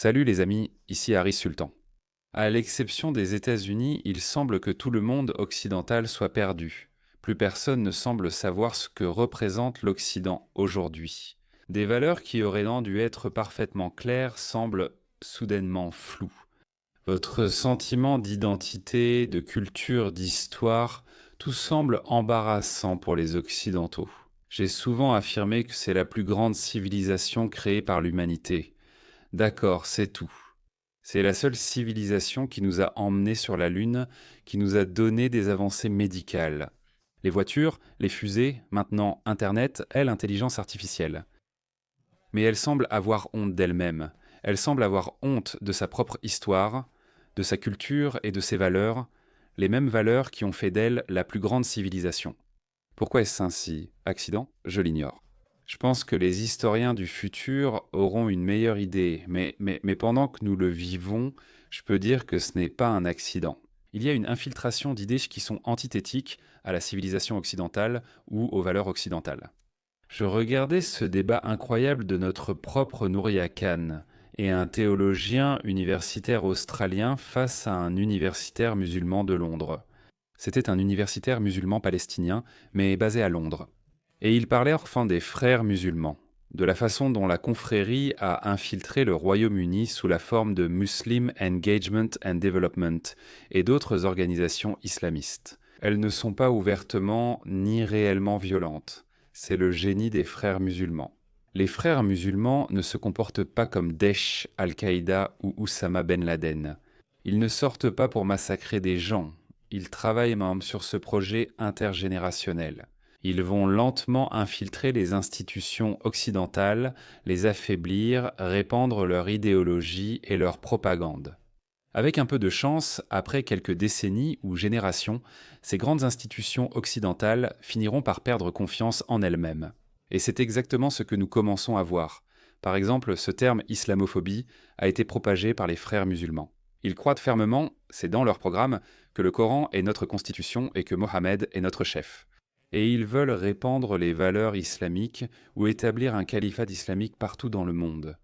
Salut les amis, ici Harry Sultan. À l'exception des États-Unis, il semble que tout le monde occidental soit perdu. Plus personne ne semble savoir ce que représente l'Occident aujourd'hui. Des valeurs qui auraient dû être parfaitement claires semblent soudainement floues. Votre sentiment d'identité, de culture, d'histoire, tout semble embarrassant pour les Occidentaux. J'ai souvent affirmé que c'est la plus grande civilisation créée par l'humanité. D'accord, c'est tout. C'est la seule civilisation qui nous a emmenés sur la Lune, qui nous a donné des avancées médicales. Les voitures, les fusées, maintenant Internet et l'intelligence artificielle. Mais elle semble avoir honte d'elle-même. Elle semble avoir honte de sa propre histoire, de sa culture et de ses valeurs, les mêmes valeurs qui ont fait d'elle la plus grande civilisation. Pourquoi est-ce ainsi? Accident? Je l'ignore. Je pense que les historiens du futur auront une meilleure idée, mais pendant que nous le vivons, je peux dire que ce n'est pas un accident. Il y a une infiltration d'idées qui sont antithétiques à la civilisation occidentale ou aux valeurs occidentales. Je regardais ce débat incroyable de notre propre Nouria Khan et un théologien universitaire australien face à un universitaire musulman de Londres. C'était un universitaire musulman palestinien, mais basé à Londres. Et ils parlèrent enfin des frères musulmans, de la façon dont la confrérie a infiltré le Royaume-Uni sous la forme de Muslim Engagement and Development et d'autres organisations islamistes. Elles ne sont pas ouvertement ni réellement violentes. C'est le génie des frères musulmans. Les frères musulmans ne se comportent pas comme Daesh, Al-Qaïda ou Oussama Ben Laden. Ils ne sortent pas pour massacrer des gens. Ils travaillent même sur ce projet intergénérationnel. Ils vont lentement infiltrer les institutions occidentales, les affaiblir, répandre leur idéologie et leur propagande. Avec un peu de chance, après quelques décennies ou générations, ces grandes institutions occidentales finiront par perdre confiance en elles-mêmes. Et c'est exactement ce que nous commençons à voir. Par exemple, ce terme islamophobie a été propagé par les frères musulmans. Ils croient fermement, c'est dans leur programme, que le Coran est notre constitution et que Mohammed est notre chef. Et ils veulent répandre les valeurs islamiques ou établir un califat islamique partout dans le monde.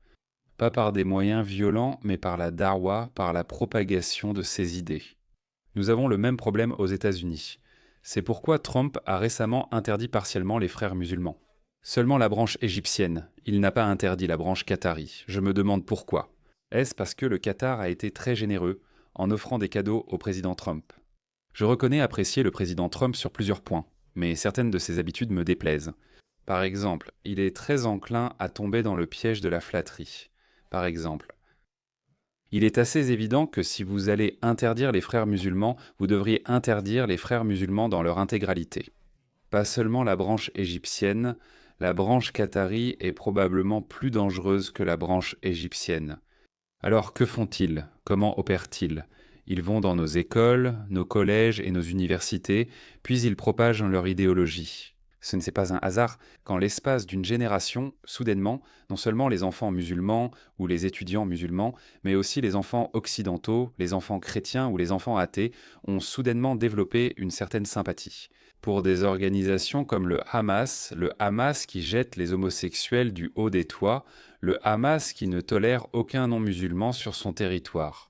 Pas par des moyens violents, mais par la darwa, par la propagation de ces idées. Nous avons le même problème aux États-Unis. C'est pourquoi Trump a récemment interdit partiellement les frères musulmans. Seulement la branche égyptienne. Il n'a pas interdit la branche qatari. Je me demande pourquoi. Est-ce parce que le Qatar a été très généreux en offrant des cadeaux au président Trump? Je reconnais apprécier le président Trump sur plusieurs points, mais certaines de ses habitudes me déplaisent. Par exemple, il est très enclin à tomber dans le piège de la flatterie. Par exemple, il est assez évident que si vous allez interdire les frères musulmans, vous devriez interdire les frères musulmans dans leur intégralité. Pas seulement la branche égyptienne, la branche qatari est probablement plus dangereuse que la branche égyptienne. Alors que font-ils? Comment opèrent-ils? Ils vont dans nos écoles, nos collèges et nos universités, puis ils propagent leur idéologie. Ce n'est pas un hasard qu'en l'espace d'une génération, soudainement, non seulement les enfants musulmans ou les étudiants musulmans, mais aussi les enfants occidentaux, les enfants chrétiens ou les enfants athées ont soudainement développé une certaine sympathie. Pour des organisations comme le Hamas qui jette les homosexuels du haut des toits, le Hamas qui ne tolère aucun non-musulman sur son territoire.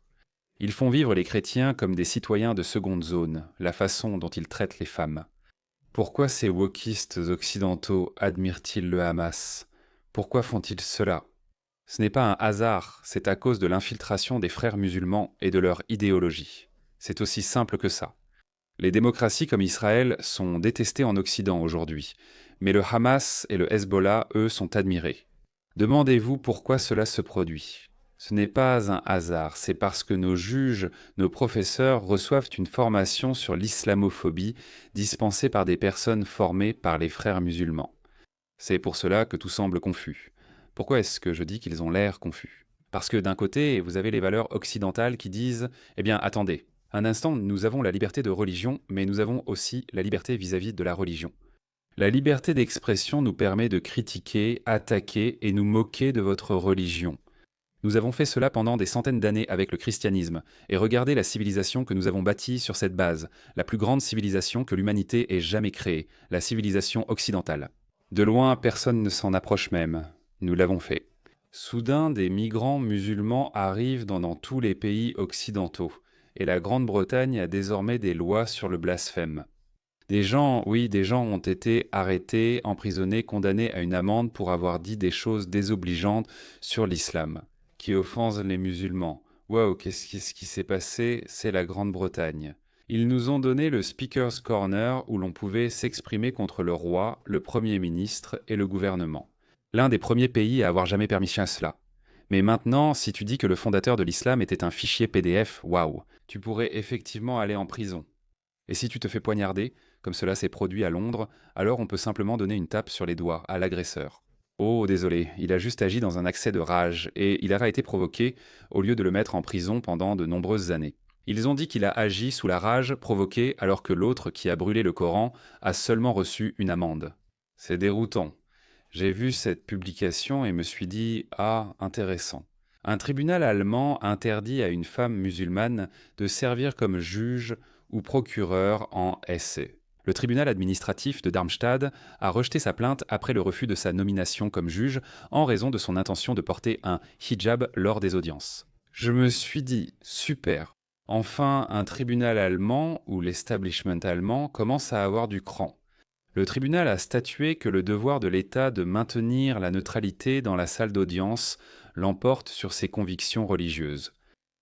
Ils font vivre les chrétiens comme des citoyens de seconde zone, la façon dont ils traitent les femmes. Pourquoi ces wokistes occidentaux admirent-ils le Hamas? Pourquoi font-ils cela? Ce n'est pas un hasard, c'est à cause de l'infiltration des frères musulmans et de leur idéologie. C'est aussi simple que ça. Les démocraties comme Israël sont détestées en Occident aujourd'hui, mais le Hamas et le Hezbollah, eux, sont admirés. Demandez-vous pourquoi cela se produit. Ce n'est pas un hasard, c'est parce que nos juges, nos professeurs reçoivent une formation sur l'islamophobie dispensée par des personnes formées par les frères musulmans. C'est pour cela que tout semble confus. Pourquoi est-ce que je dis qu'ils ont l'air confus? Parce que d'un côté, vous avez les valeurs occidentales qui disent « Eh bien, attendez, un instant, nous avons la liberté de religion, mais nous avons aussi la liberté vis-à-vis de la religion. » La liberté d'expression nous permet de critiquer, attaquer et nous moquer de votre religion. Nous avons fait cela pendant des centaines d'années avec le christianisme, et regardez la civilisation que nous avons bâtie sur cette base, la plus grande civilisation que l'humanité ait jamais créée, la civilisation occidentale. De loin, personne ne s'en approche même. Nous l'avons fait. Soudain, des migrants musulmans arrivent dans tous les pays occidentaux, et la Grande-Bretagne a désormais des lois sur le blasphème. Des gens, oui, des gens ont été arrêtés, emprisonnés, condamnés à une amende pour avoir dit des choses désobligeantes sur l'islam, qui offensent les musulmans. Waouh, qu'est-ce qui s'est passé? C'est la Grande-Bretagne. Ils nous ont donné le Speaker's Corner où l'on pouvait s'exprimer contre le roi, le Premier ministre et le gouvernement. L'un des premiers pays à avoir jamais permis à cela. Mais maintenant, si tu dis que le fondateur de l'islam était un fichier PDF, waouh, tu pourrais effectivement aller en prison. Et si tu te fais poignarder, comme cela s'est produit à Londres, alors on peut simplement donner une tape sur les doigts à l'agresseur. Oh, désolé, il a juste agi dans un accès de rage, et il aurait été provoqué au lieu de le mettre en prison pendant de nombreuses années. Ils ont dit qu'il a agi sous la rage provoquée alors que l'autre qui a brûlé le Coran a seulement reçu une amende. C'est déroutant. J'ai vu cette publication et me suis dit « Ah, intéressant ». Un tribunal allemand interdit à une femme musulmane de servir comme juge ou procureur en Hesse. Le tribunal administratif de Darmstadt a rejeté sa plainte après le refus de sa nomination comme juge en raison de son intention de porter un hijab lors des audiences. Je me suis dit « Super ». Enfin, un tribunal allemand ou l'establishment allemand commence à avoir du cran. Le tribunal a statué que le devoir de l'État de maintenir la neutralité dans la salle d'audience l'emporte sur ses convictions religieuses.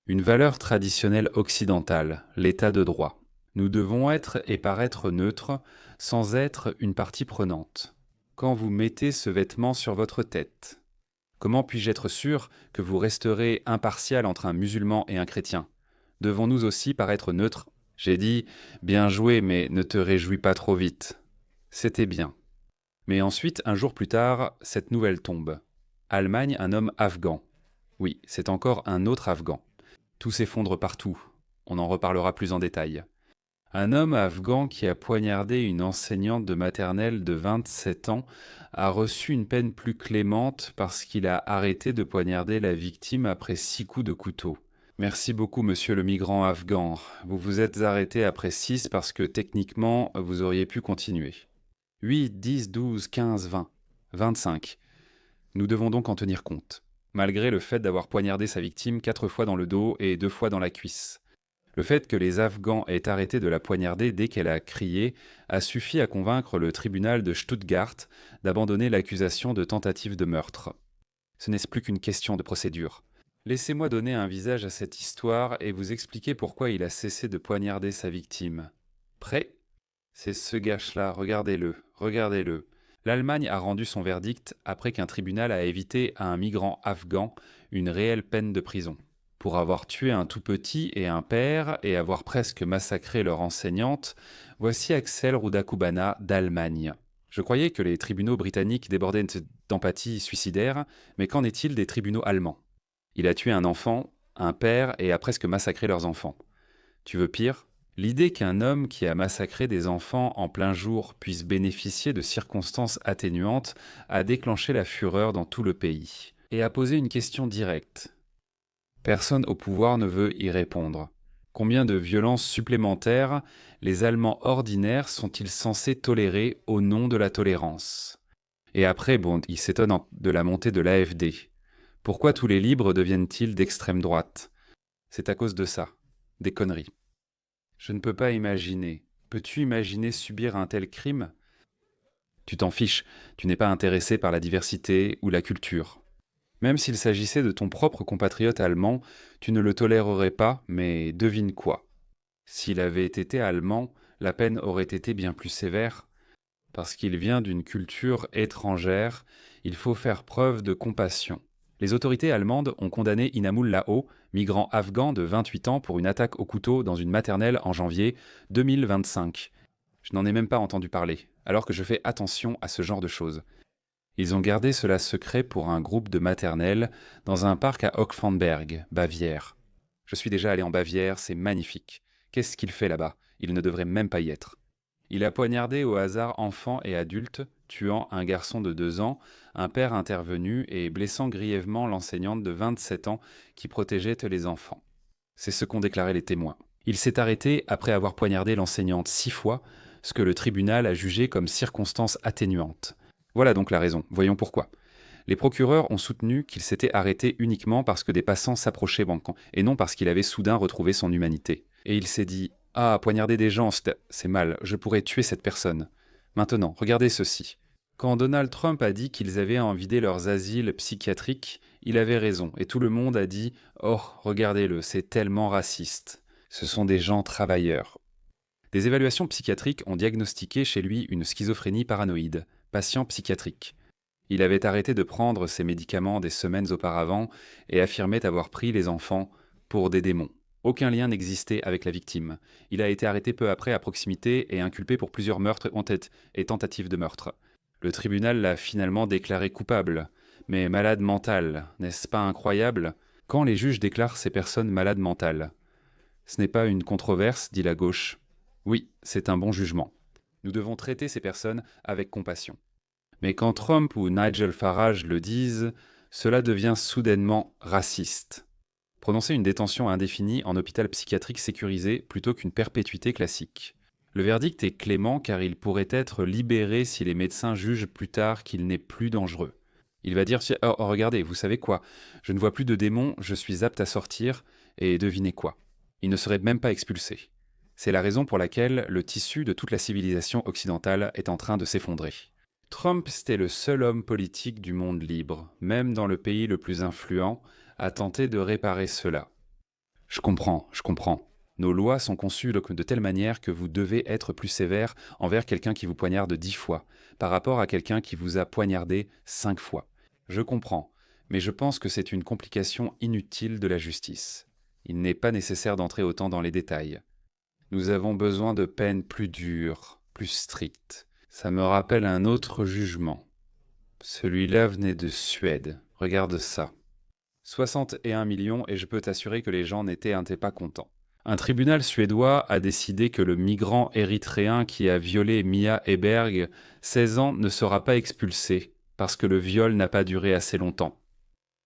Une valeur traditionnelle occidentale, l'État de droit. Nous devons être et paraître neutres sans être une partie prenante. Quand vous mettez ce vêtement sur votre tête, comment puis-je être sûr que vous resterez impartial entre un musulman et un chrétien? Devons-nous aussi paraître neutres? J'ai dit « Bien joué, mais ne te réjouis pas trop vite ». C'était bien. Mais ensuite, un jour plus tard, cette nouvelle tombe. Allemagne, un homme afghan. Oui, c'est encore un autre afghan. Tout s'effondre partout. On en reparlera plus en détail. Un homme afghan qui a poignardé une enseignante de maternelle de 27 ans a reçu une peine plus clémente parce qu'il a arrêté de poignarder la victime après 6 coups de couteau. Merci beaucoup, monsieur le migrant afghan. Vous vous êtes arrêté après 6 parce que techniquement, vous auriez pu continuer. 8, 10, 12, 15, 20, 25. Nous devons donc en tenir compte, malgré le fait d'avoir poignardé sa victime 4 fois dans le dos et 2 fois dans la cuisse. Le fait que les Afghans aient arrêté de la poignarder dès qu'elle a crié a suffi à convaincre le tribunal de Stuttgart d'abandonner l'accusation de tentative de meurtre. Ce n'est plus qu'une question de procédure. Laissez-moi donner un visage à cette histoire et vous expliquer pourquoi il a cessé de poignarder sa victime. Prêt ? C'est ce gâche-là, regardez-le, regardez-le. L'Allemagne a rendu son verdict après qu'un tribunal a évité à un migrant afghan une réelle peine de prison. Pour avoir tué un tout petit et un père et avoir presque massacré leur enseignante, voici Axel Rudakubana d'Allemagne. Je croyais que les tribunaux britanniques débordaient d'empathie suicidaire, mais qu'en est-il des tribunaux allemands? Il a tué un enfant, un père et a presque massacré leurs enfants. Tu veux pire? L'idée qu'un homme qui a massacré des enfants en plein jour puisse bénéficier de circonstances atténuantes a déclenché la fureur dans tout le pays et a posé une question directe. Personne au pouvoir ne veut y répondre. Combien de violences supplémentaires les Allemands ordinaires sont-ils censés tolérer au nom de la tolérance? Et après, il s'étonne de la montée de l'AfD. Pourquoi tous les libres deviennent-ils d'extrême droite? C'est à cause de ça, des conneries. Je ne peux pas imaginer. Peux-tu imaginer subir un tel crime? Tu t'en fiches, tu n'es pas intéressé par la diversité ou la culture. Même s'il s'agissait de ton propre compatriote allemand, tu ne le tolérerais pas, mais devine quoi? S'il avait été allemand, la peine aurait été bien plus sévère. Parce qu'il vient d'une culture étrangère, il faut faire preuve de compassion. Les autorités allemandes ont condamné Inamul Lao, migrant afghan de 28 ans, pour une attaque au couteau dans une maternelle en janvier 2025. Je n'en ai même pas entendu parler, alors que je fais attention à ce genre de choses. Ils ont gardé cela secret pour un groupe de maternelles dans un parc à Hochfamberg, Bavière. Je suis déjà allé en Bavière, c'est magnifique. Qu'est-ce qu'il fait là-bas? Il ne devrait même pas y être. Il a poignardé au hasard enfants et adultes, tuant un garçon de 2 ans, un père intervenu et blessant grièvement l'enseignante de 27 ans qui protégeait les enfants. C'est ce qu'ont déclaré les témoins. Il s'est arrêté après avoir poignardé l'enseignante 6 fois, ce que le tribunal a jugé comme circonstance atténuante. Voilà donc la raison, voyons pourquoi. Les procureurs ont soutenu qu'il s'était arrêté uniquement parce que des passants s'approchaient banquant, et non parce qu'il avait soudain retrouvé son humanité. Et il s'est dit « Ah, poignarder des gens, c'est mal, je pourrais tuer cette personne. » Maintenant, regardez ceci. Quand Donald Trump a dit qu'ils avaient à en vider leurs asiles psychiatriques, il avait raison, et tout le monde a dit « Oh, regardez-le, c'est tellement raciste. Ce sont des gens travailleurs. » Des évaluations psychiatriques ont diagnostiqué chez lui une schizophrénie paranoïde, patient psychiatrique. Il avait arrêté de prendre ses médicaments des semaines auparavant et affirmait avoir pris les enfants pour des démons. Aucun lien n'existait avec la victime. Il a été arrêté peu après à proximité et inculpé pour plusieurs meurtres et tentatives de meurtre. Le tribunal l'a finalement déclaré coupable. Mais malade mental, n'est-ce pas incroyable? Quand les juges déclarent ces personnes malades mentales? Ce n'est pas une controverse, dit la gauche. Oui, c'est un bon jugement. Nous devons traiter ces personnes avec compassion. Mais quand Trump ou Nigel Farage le disent, cela devient soudainement raciste. Prononcer une détention indéfinie en hôpital psychiatrique sécurisé plutôt qu'une perpétuité classique. Le verdict est clément car il pourrait être libéré si les médecins jugent plus tard qu'il n'est plus dangereux. Il va dire « Oh, regardez, vous savez quoi? Je ne vois plus de démons, je suis apte à sortir, et devinez quoi? Il ne serait même pas expulsé. » C'est la raison pour laquelle le tissu de toute la civilisation occidentale est en train de s'effondrer. Trump, c'était le seul homme politique du monde libre, même dans le pays le plus influent, à tenter de réparer cela. Je comprends. Nos lois sont conçues de telle manière que vous devez être plus sévère envers quelqu'un qui vous poignarde 10 fois, par rapport à quelqu'un qui vous a poignardé 5 fois. Je comprends, mais je pense que c'est une complication inutile de la justice. Il n'est pas nécessaire d'entrer autant dans les détails. Nous avons besoin de peines plus dures, plus strictes. Ça me rappelle un autre jugement. Celui-là venait de Suède. Regarde ça. 61 millions et je peux t'assurer que les gens n'étaient pas contents. Un tribunal suédois a décidé que le migrant érythréen qui a violé Mia Eberg, 16 ans, ne sera pas expulsé parce que le viol n'a pas duré assez longtemps.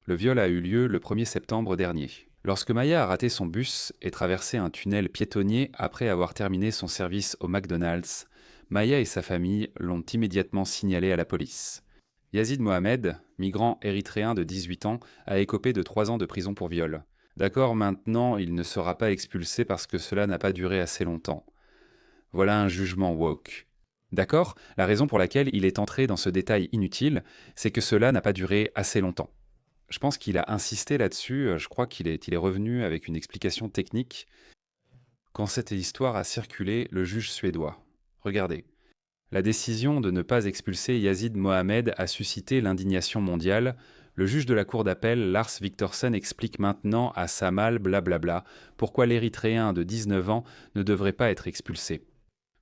Le viol a eu lieu le 1er septembre dernier. Lorsque Maya a raté son bus et traversé un tunnel piétonnier après avoir terminé son service au McDonald's, Maya et sa famille l'ont immédiatement signalé à la police. Yazid Mohamed, migrant érythréen de 18 ans, a écopé de 3 ans de prison pour viol. D'accord, maintenant, il ne sera pas expulsé parce que cela n'a pas duré assez longtemps. Voilà un jugement woke. D'accord, la raison pour laquelle il est entré dans ce détail inutile, c'est que cela n'a pas duré assez longtemps. Je pense qu'il a insisté là-dessus, je crois qu'il est revenu avec une explication technique. Quand cette histoire a circulé, le juge suédois. Regardez. La décision de ne pas expulser Yazid Mohamed a suscité l'indignation mondiale. Le juge de la cour d'appel, Lars Victorsen, explique maintenant à Samal blablabla pourquoi l'Érythréen de 19 ans ne devrait pas être expulsé.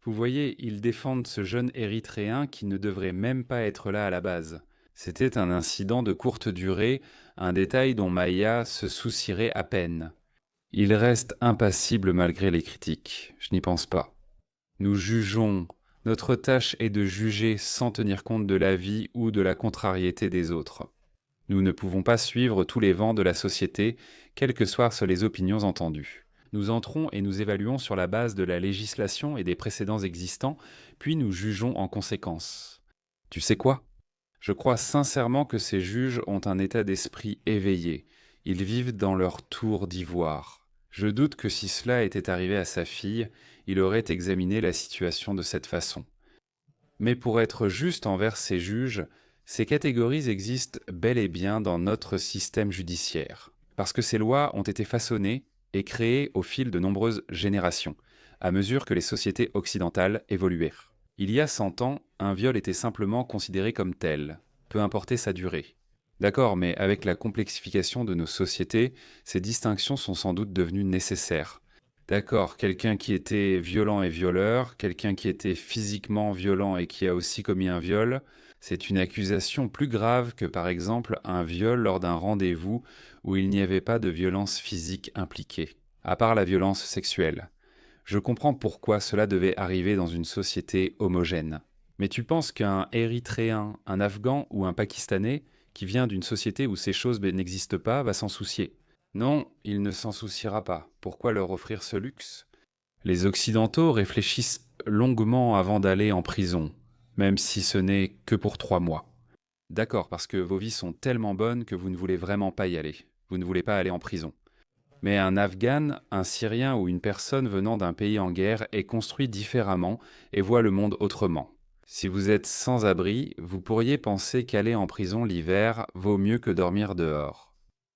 Vous voyez, ils défendent ce jeune Érythréen qui ne devrait même pas être là à la base. C'était un incident de courte durée, un détail dont Maya se soucierait à peine. Il reste impassible malgré les critiques, je n'y pense pas. Nous jugeons. Notre tâche est de juger sans tenir compte de la vie ou de la contrariété des autres. Nous ne pouvons pas suivre tous les vents de la société, quelles que soient les opinions entendues. Nous entrons et nous évaluons sur la base de la législation et des précédents existants, puis nous jugeons en conséquence. Tu sais quoi? Je crois sincèrement que ces juges ont un état d'esprit éveillé. Ils vivent dans leur tour d'ivoire. Je doute que si cela était arrivé à sa fille, il aurait examiné la situation de cette façon. Mais pour être juste envers ces juges, ces catégories existent bel et bien dans notre système judiciaire, parce que ces lois ont été façonnées et créées au fil de nombreuses générations, à mesure que les sociétés occidentales évoluèrent. Il y a 100 ans, un viol était simplement considéré comme tel, peu importe sa durée. D'accord, mais avec la complexification de nos sociétés, ces distinctions sont sans doute devenues nécessaires. D'accord, quelqu'un qui était violent et violeur, quelqu'un qui était physiquement violent et qui a aussi commis un viol, c'est une accusation plus grave que par exemple un viol lors d'un rendez-vous où il n'y avait pas de violence physique impliquée, à part la violence sexuelle. Je comprends pourquoi cela devait arriver dans une société homogène. Mais tu penses qu'un Érythréen, un Afghan ou un Pakistanais, qui vient d'une société où ces choses n'existent pas, va s'en soucier? Non, il ne s'en souciera pas. Pourquoi leur offrir ce luxe? Les Occidentaux réfléchissent longuement avant d'aller en prison, même si ce n'est que pour 3 mois. D'accord, parce que vos vies sont tellement bonnes que vous ne voulez vraiment pas y aller. Vous ne voulez pas aller en prison. Mais un Afghan, un Syrien ou une personne venant d'un pays en guerre est construit différemment et voit le monde autrement. Si vous êtes sans abri, vous pourriez penser qu'aller en prison l'hiver vaut mieux que dormir dehors.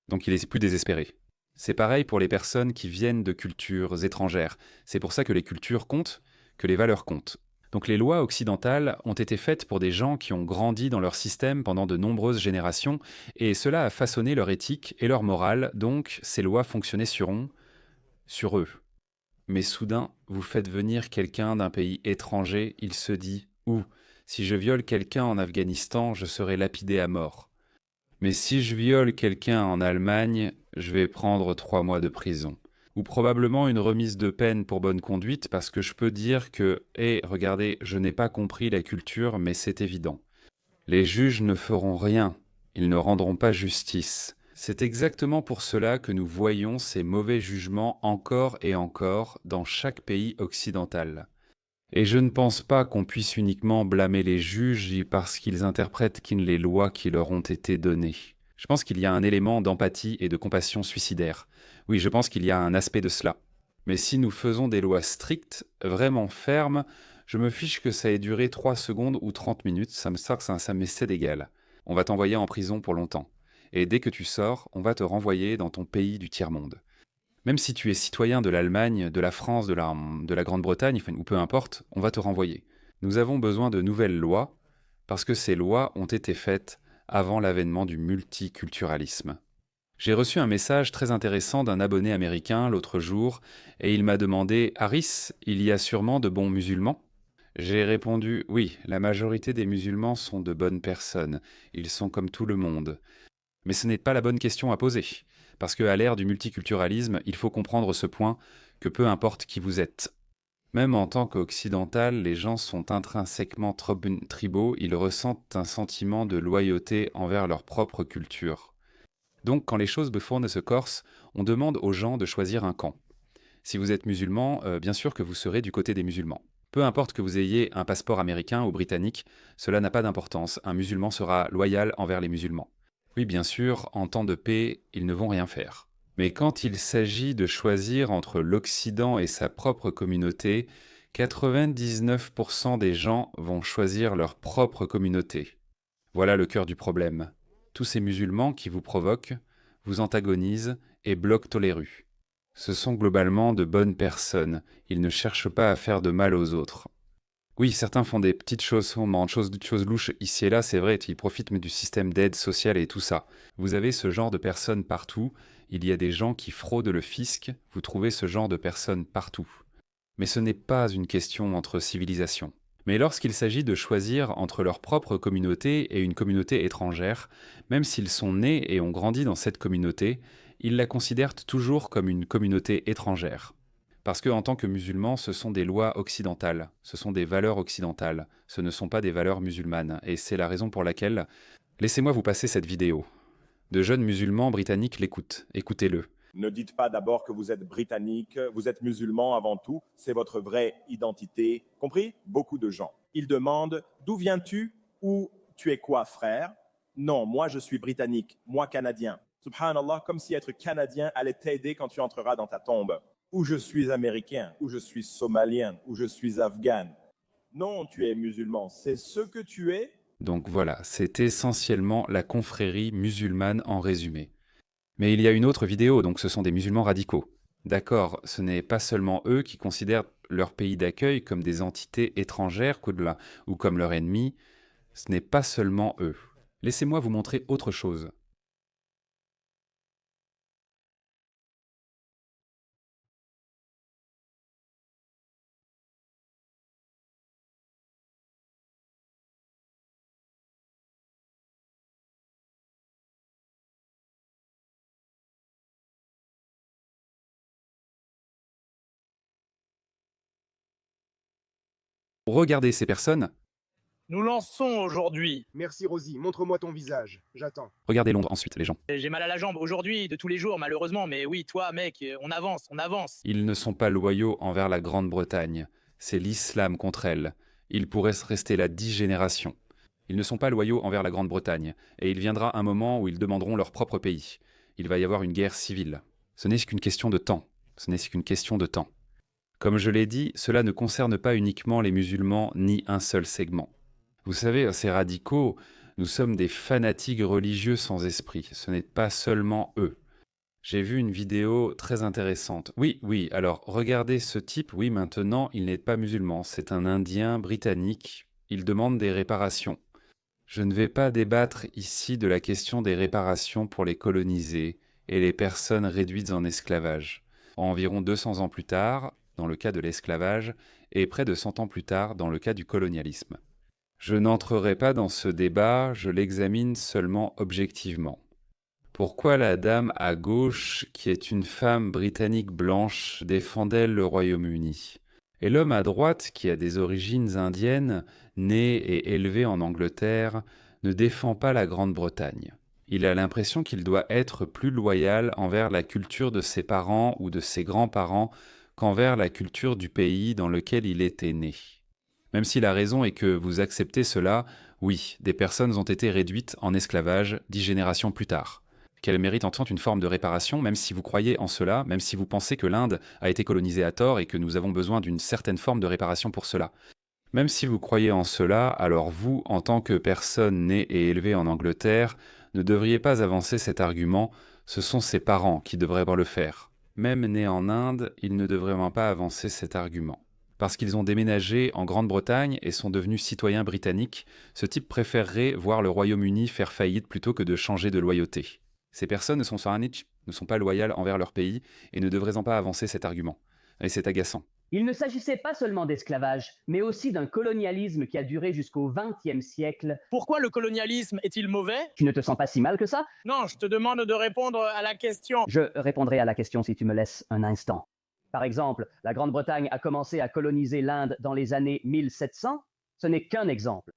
Donc il est plus désespéré. C'est pareil pour les personnes qui viennent de cultures étrangères. C'est pour ça que les cultures comptent, que les valeurs comptent. Donc les lois occidentales ont été faites pour des gens qui ont grandi dans leur système pendant de nombreuses générations, et cela a façonné leur éthique et leur morale, donc ces lois fonctionnaient sur eux. Mais soudain, vous faites venir quelqu'un d'un pays étranger, il se dit « Ouh, si je viole quelqu'un en Afghanistan, je serai lapidé à mort. Mais si je viole quelqu'un en Allemagne, je vais prendre 3 mois de prison. » Ou probablement une remise de peine pour bonne conduite parce que je peux dire que « regardez, je n'ai pas compris la culture, mais c'est évident. » Les juges ne feront rien, ils ne rendront pas justice. C'est exactement pour cela que nous voyons ces mauvais jugements encore et encore dans chaque pays occidental. Et je ne pense pas qu'on puisse uniquement blâmer les juges parce qu'ils interprètent les lois qui leur ont été données. Je pense qu'il y a un élément d'empathie et de compassion suicidaire. Oui, je pense qu'il y a un aspect de cela. Mais si nous faisons des lois strictes, vraiment fermes, je me fiche que ça ait duré 3 secondes ou 30 minutes, ça m'est c'est d'égal. On va t'envoyer en prison pour longtemps. Et dès que tu sors, on va te renvoyer dans ton pays du tiers-monde. Même si tu es citoyen de l'Allemagne, de la France, de la Grande-Bretagne, enfin, ou peu importe, on va te renvoyer. Nous avons besoin de nouvelles lois, parce que ces lois ont été faites avant l'avènement du multiculturalisme. J'ai reçu un message très intéressant d'un abonné américain l'autre jour, et il m'a demandé « Harris, il y a sûrement de bons musulmans ?» J'ai répondu « Oui, la majorité des musulmans sont de bonnes personnes, ils sont comme tout le monde. » Mais ce n'est pas la bonne question à poser, parce qu'à l'ère du multiculturalisme, il faut comprendre ce point, que peu importe qui vous êtes. Même en tant qu'occidental, les gens sont intrinsèquement tribaux, ils ressentent un sentiment de loyauté envers leur propre culture. Donc quand les choses befournes se corsent, on demande aux gens de choisir un camp. Si vous êtes musulman, bien sûr que vous serez du côté des musulmans. Peu importe que vous ayez un passeport américain ou britannique, cela n'a pas d'importance, un musulman sera loyal envers les musulmans. Oui, bien sûr, en temps de paix, ils ne vont rien faire. Mais quand il s'agit de choisir entre l'Occident et sa propre communauté, 99% des gens vont choisir leur propre communauté. Voilà le cœur du problème. Tous ces musulmans qui vous provoquent, vous antagonisent et bloquent les rues. Ce sont globalement de bonnes personnes, ils ne cherchent pas à faire de mal aux autres. Oui, certains font des petites choses, des choses louches ici et là, c'est vrai, ils profitent mais du système d'aide sociale et tout ça. Vous avez ce genre de personnes partout, il y a des gens qui fraudent le fisc, vous trouvez ce genre de personnes partout. Mais ce n'est pas une question entre civilisations. Mais lorsqu'il s'agit de choisir entre leur propre communauté et une communauté étrangère, même s'ils sont nés et ont grandi dans cette communauté, ils la considèrent toujours comme une communauté étrangère. Parce que en tant que musulmans, ce sont des lois occidentales, ce sont des valeurs occidentales, ce ne sont pas des valeurs musulmanes, et c'est la raison pour laquelle... Laissez-moi vous passer cette vidéo. De jeunes musulmans britanniques l'écoutent, écoutez-le. Ne dites pas d'abord que vous êtes britannique, vous êtes musulman avant tout, c'est votre vraie identité. Compris? Beaucoup de gens. Ils demandent d'où viens-tu ou tu es quoi, frère? Non, moi je suis britannique, moi canadien. Subhanallah, comme si être canadien allait t'aider quand tu entreras dans ta tombe. Ou je suis américain, ou je suis somalien, ou je suis afghan. Non, tu es musulman, c'est ce que tu es. Donc voilà, c'est essentiellement la confrérie musulmane en résumé. Mais il y a une autre vidéo, donc ce sont des musulmans radicaux. D'accord, ce n'est pas seulement eux qui considèrent leur pays d'accueil comme des entités étrangères ou comme leur ennemi, ce n'est pas seulement eux. Laissez-moi vous montrer autre chose. Regardez ces personnes. Nous lançons aujourd'hui. Merci Rosie, montre-moi ton visage. J'attends. Regardez Londres ensuite, les gens. J'ai mal à la jambe aujourd'hui, de tous les jours, malheureusement, mais oui, toi, mec, on avance, on avance. Ils ne sont pas loyaux envers la Grande-Bretagne. C'est l'islam contre elle. Ils pourraient se rester là 10 générations. Ils ne sont pas loyaux envers la Grande-Bretagne, et il viendra un moment où ils demanderont leur propre pays. Il va y avoir une guerre civile. Ce n'est qu'une question de temps. Ce n'est qu'une question de temps. Comme je l'ai dit, cela ne concerne pas uniquement les musulmans ni un seul segment. Vous savez, ces radicaux, nous sommes des fanatiques religieux sans esprit. Ce n'est pas seulement eux. J'ai vu une vidéo très intéressante. Oui, alors regardez ce type, oui, maintenant, il n'est pas musulman, c'est un Indien britannique. Il demande des réparations. Je ne vais pas débattre ici de la question des réparations pour les colonisés et les personnes réduites en esclavage. Environ 200 ans plus tard, dans le cas de l'esclavage, et près de 100 ans plus tard, dans le cas du colonialisme. Je n'entrerai pas dans ce débat, je l'examine seulement objectivement. Pourquoi la dame à gauche, qui est une femme britannique blanche, défend-elle le Royaume-Uni ? Et l'homme à droite, qui a des origines indiennes, né et élevé en Angleterre, ne défend pas la Grande-Bretagne. Il a l'impression qu'il doit être plus loyal envers la culture de ses parents ou de ses grands-parents qu'envers la culture du pays dans lequel il était né. Même si la raison est que vous acceptez cela, oui, des personnes ont été réduites en esclavage 10 générations plus tard. Qu'elles méritent en tant une forme de réparation, même si vous croyez en cela, même si vous pensez que l'Inde a été colonisée à tort et que nous avons besoin d'une certaine forme de réparation pour cela. Même si vous croyez en cela, alors vous, en tant que personne née et élevée en Angleterre, ne devriez pas avancer cet argument, ce sont ses parents qui devraient le faire. Même nés en Inde, ils ne devraient pas avancer cet argument. Parce qu'ils ont déménagé en Grande-Bretagne et sont devenus citoyens britanniques, ce type préférerait voir le Royaume-Uni faire faillite plutôt que de changer de loyauté. Ces personnes ne sont pas loyales envers leur pays et ne devraient pas avancer cet argument. Et c'est agaçant. Il ne s'agissait pas seulement d'esclavage, mais aussi d'un colonialisme qui a duré jusqu'au XXe siècle. Pourquoi le colonialisme est-il mauvais? Tu ne te sens pas si mal que ça? Non, je te demande de répondre à la question. Je répondrai à la question si tu me laisses un instant. Par exemple, la Grande-Bretagne a commencé à coloniser l'Inde dans les années 1700. Ce n'est qu'un exemple.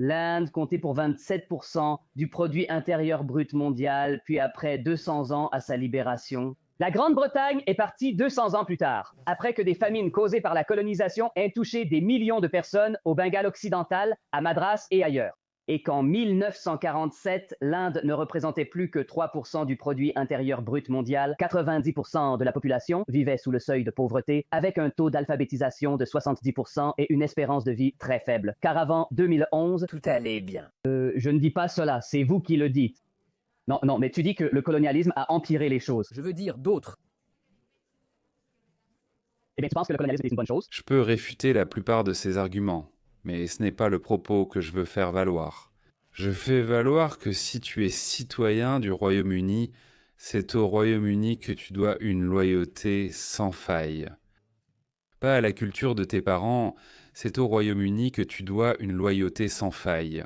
L'Inde comptait pour 27% du produit intérieur brut mondial, puis après 200 ans à sa libération. La Grande-Bretagne est partie 200 ans plus tard, après que des famines causées par la colonisation aient touché des millions de personnes au Bengale occidental, à Madras et ailleurs. Et qu'en 1947, l'Inde ne représentait plus que 3% du produit intérieur brut mondial, 90% de la population vivait sous le seuil de pauvreté, avec un taux d'alphabétisation de 70% et une espérance de vie très faible. Car avant 2011, tout allait bien. Je ne dis pas cela, c'est vous qui le dites. Non, mais tu dis que le colonialisme a empiré les choses. Je veux dire d'autres. Eh bien, tu penses que le colonialisme est une bonne chose? Je peux réfuter la plupart de ces arguments, mais ce n'est pas le propos que je veux faire valoir. Je fais valoir que si tu es citoyen du Royaume-Uni, c'est au Royaume-Uni que tu dois une loyauté sans faille. Pas à la culture de tes parents, c'est au Royaume-Uni que tu dois une loyauté sans faille.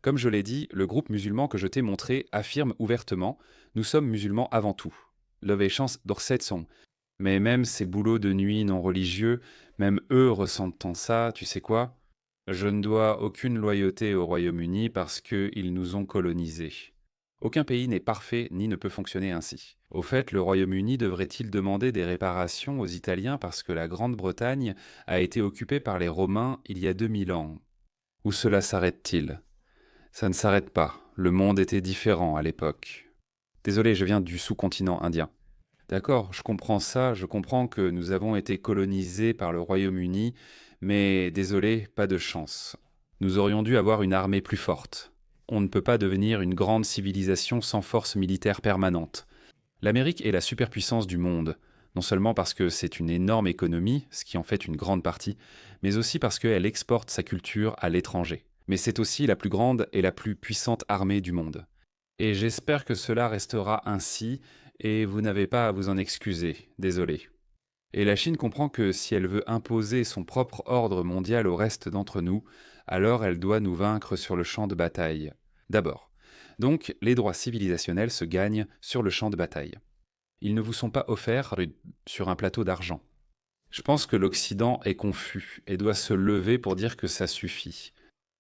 Comme je l'ai dit, le groupe musulman que je t'ai montré affirme ouvertement « Nous sommes musulmans avant tout ». Love chance d'Orsetson. Mais même ces boulots de nuit non religieux, même eux ressentant ça, tu sais quoi? Je ne dois aucune loyauté au Royaume-Uni parce qu'ils nous ont colonisés. Aucun pays n'est parfait ni ne peut fonctionner ainsi. Au fait, le Royaume-Uni devrait-il demander des réparations aux Italiens parce que la Grande-Bretagne a été occupée par les Romains il y a 2000 ans? Où cela s'arrête-t-il? Ça ne s'arrête pas. Le monde était différent à l'époque. Désolé, je viens du sous-continent indien. D'accord, je comprends ça, je comprends que nous avons été colonisés par le Royaume-Uni, mais désolé, pas de chance. Nous aurions dû avoir une armée plus forte. On ne peut pas devenir une grande civilisation sans force militaire permanente. L'Amérique est la superpuissance du monde, non seulement parce que c'est une énorme économie, ce qui en fait une grande partie, mais aussi parce qu'elle exporte sa culture à l'étranger. Mais c'est aussi la plus grande et la plus puissante armée du monde. Et j'espère que cela restera ainsi, et vous n'avez pas à vous en excuser, désolé. Et la Chine comprend que si elle veut imposer son propre ordre mondial au reste d'entre nous, alors elle doit nous vaincre sur le champ de bataille. D'abord. Donc, les droits civilisationnels se gagnent sur le champ de bataille. Ils ne vous sont pas offerts sur un plateau d'argent. Je pense que l'Occident est confus et doit se lever pour dire que ça suffit.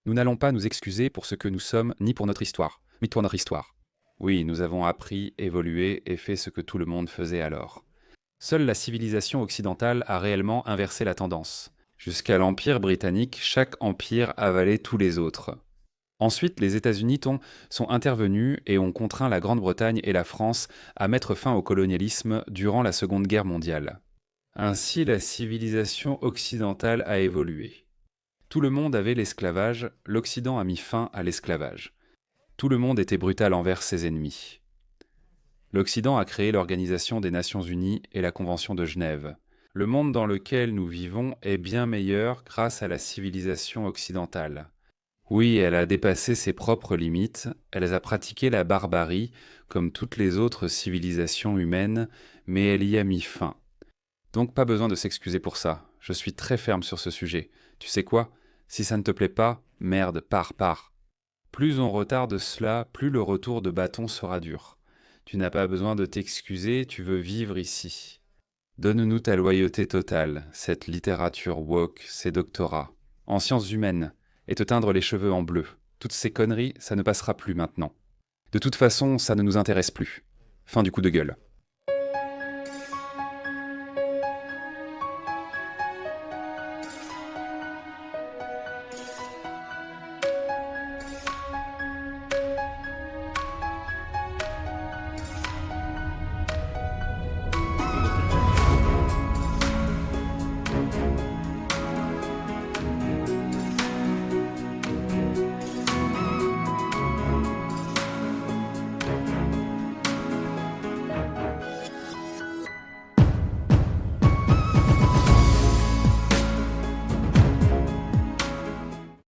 Nous n'allons pas nous excuser pour ce que nous sommes, ni pour notre histoire, mais pour notre histoire. Oui, nous avons appris, évolué et fait ce que tout le monde faisait alors. Seule la civilisation occidentale a réellement inversé la tendance. Jusqu'à l'Empire britannique, chaque empire avalait tous les autres. Ensuite, les États-Unis sont intervenus et ont contraint la Grande-Bretagne et la France à mettre fin au colonialisme durant la Seconde Guerre mondiale. Ainsi, la civilisation occidentale a évolué. Tout le monde avait l'esclavage, l'Occident a mis fin à l'esclavage. Tout le monde était brutal envers ses ennemis. L'Occident a créé l'Organisation des Nations Unies et la Convention de Genève. Le monde dans lequel nous vivons est bien meilleur grâce à la civilisation occidentale. Oui, elle a dépassé ses propres limites, elle a pratiqué la barbarie comme toutes les autres civilisations humaines, mais elle y a mis fin. Donc pas besoin de s'excuser pour ça, je suis très ferme sur ce sujet. Tu sais quoi? Si ça ne te plaît pas, merde, pars. Plus on retarde cela, plus le retour de bâton sera dur. Tu n'as pas besoin de t'excuser, tu veux vivre ici. Donne-nous ta loyauté totale, cette littérature woke, ces doctorats, en sciences humaines, et te teindre les cheveux en bleu. Toutes ces conneries, ça ne passera plus maintenant. De toute façon, ça ne nous intéresse plus. Fin du coup de gueule.